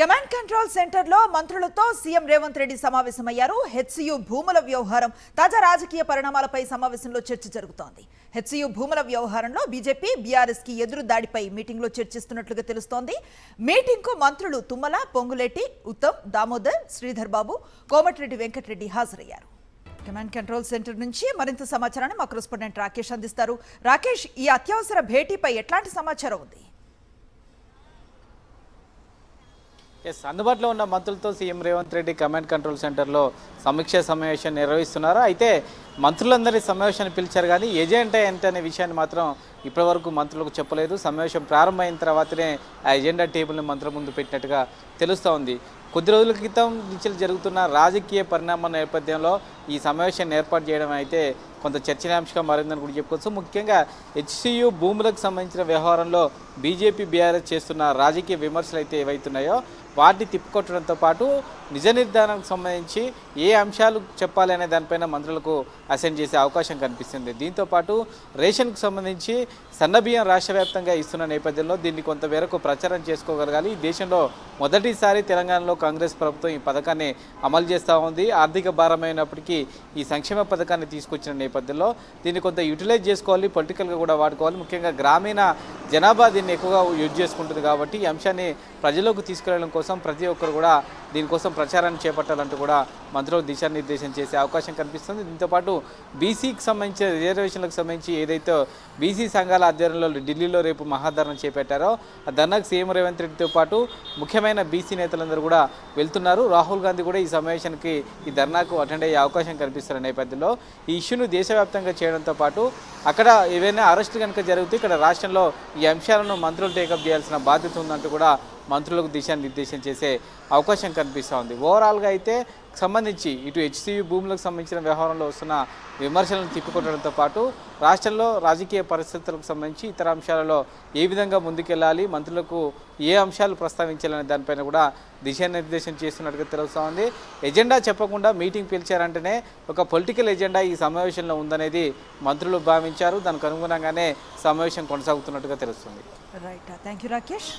Command control centre లో మంత్రులతో CM Revanth Reddy సమావేశమయ్యారు. హెచ్సియు భూముల వ్యవహారం తాజా రాజకీయ పరిణామాలపై సమావేశంలో చర్చ జరుగుతోంది. హెచ్సియు భూముల వ్యవహారంలో బీజేపీ బీఆర్ఎస్ కి ఎదురు దాడిపై మీటింగ్ లో చర్చిస్తున్నట్లుగా తెలుస్తోంది. మీటింగ్ కు మంత్రులు తుమ్మల, పొంగులేటి, ఉత్తమ్, దామోదర్, శ్రీధర్ బాబు, కోమటిరెడ్డి వెంకటరెడ్డి హాజరయ్యారు. కమాండ్ కంట్రోల్ సెంటర్ నుంచి మరింత సమాచారాన్ని మా కరెస్పాండెంట్ రాకేష్ అందిస్తారు. రాకేష్, ఈ అత్యవసర భేటీపై ఎట్లాంటి సమాచారం ఉంది? అందుబాటులో ఉన్న మంత్రులతో CM Revanth Reddy command control సెంటర్లో సమీక్ష సమావేశం నిర్వహిస్తున్నారు. అయితే మంత్రులందరి సమావేశాన్ని పిలిచారు, కానీ ఎజెండా ఏంటనే విషయాన్ని మాత్రం ఇప్పటివరకు మంత్రులకు చెప్పలేదు. సమావేశం ప్రారంభమైన తర్వాతనే ఆ ఎజెండా టేబుల్ని మంత్రుల ముందు పెట్టినట్టుగా తెలుస్తూ ఉంది. కొద్ది రోజుల క్రితం నుంచి జరుగుతున్న రాజకీయ పరిణామాల నేపథ్యంలో ఈ సమావేశాన్ని ఏర్పాటు చేయడం అయితే కొంత చర్చనీయాంశంగా మారిందని కూడా చెప్పుకోవచ్చు. ముఖ్యంగా హెచ్సియు భూములకు సంబంధించిన వ్యవహారంలో బీజేపీ బీఆర్ఎస్ చేస్తున్న రాజకీయ విమర్శలు అయితే ఏవైతున్నాయో వాటిని తిప్పుకొట్టడంతో పాటు నిజ నిర్ధారణకు సంబంధించి ఏ అంశాలు చెప్పాలి అనే దానిపైన మంత్రులకు అసైన్ చేసే అవకాశం కనిపిస్తుంది. దీంతోపాటు రేషన్కు సంబంధించి సన్నబియ్యం రాష్ట్ర వ్యాప్తంగా ఇస్తున్న నేపథ్యంలో దీన్ని కొంతమేరకు ప్రచారం చేసుకోగలగాలి. దేశంలో మొదటిసారి తెలంగాణలో కాంగ్రెస్ ప్రభుత్వం ఈ పథకాన్ని అమలు చేస్తూ ఉంది. ఆర్థిక భారమైనప్పటికీ ఈ సంక్షేమ పథకాన్ని తీసుకొచ్చిన నేపథ్యంలో దీన్ని కొంత యూటిలైజ్ చేసుకోవాలి, పొలిటికల్గా కూడా వాడుకోవాలి. ముఖ్యంగా గ్రామీణ జనాభా దీన్ని ఎక్కువగా యూజ్ చేసుకుంటుంది కాబట్టి ఈ అంశాన్ని ప్రజలకు తీసుకెళ్లడం కోసం ప్రతి ఒక్కరు కూడా దీనికోసం ప్రచారాన్ని చేపట్టాలంటూ కూడా మంత్రులు దిశానిర్దేశం చేసే అవకాశం కనిపిస్తుంది. దీంతోపాటు బీసీకి సంబంధించిన రిజర్వేషన్లకు సంబంధించి ఏదైతే బీసీ సంఘాల ఆధ్వర్యంలో ఢిల్లీలో రేపు మహాధరణ చేపట్టారో ఆ ధర్నాకు సీఎం రేవంత్ రెడ్డితో పాటు ముఖ్యమైన బీసీ నేతలందరూ కూడా వెళ్తున్నారు. రాహుల్ గాంధీ కూడా ఈ సమావేశానికి ఈ ధర్నాకు అటెండ్ అయ్యే అవకాశం కనిపిస్తున్న నేపథ్యంలో ఈ ఇష్యూను దేశవ్యాప్తంగా చేయడంతో పాటు అక్కడ ఏవైనా అరెస్టు కనుక జరిగితే ఇక్కడ రాష్ట్రంలో ఈ అంశాలను మంత్రులు టేకప్ చేయాల్సిన బాధ్యత ఉందంటూ కూడా మంత్రులకు దిశానిర్దేశం చేసే అవకాశం కనిపిస్తూ ఉంది. ఓవరాల్గా అయితే సంబంధించి ఇటు హెచ్సియు భూములకు సంబంధించిన వ్యవహారంలో వస్తున్న విమర్శలను తిప్పికొట్టడంతో పాటు రాష్ట్రంలో రాజకీయ పరిస్థితులకు సంబంధించి ఇతర అంశాలలో ఏ విధంగా ముందుకెళ్ళాలి, మంత్రులకు ఏ అంశాలు ప్రస్తావించాలనే దానిపైన కూడా దిశానిర్దేశం చేస్తున్నట్టుగా తెలుస్తూ ఉంది. ఎజెండా చెప్పకుండా మీటింగ్ పిలిచారంటేనే ఒక పొలిటికల్ ఎజెండా ఈ సమావేశంలో ఉందనేది మంత్రులు భావించారు. దానికి అనుగుణంగానే సమావేశం కొనసాగుతున్నట్టుగా తెలుస్తుంది. Right, thank you Rakesh.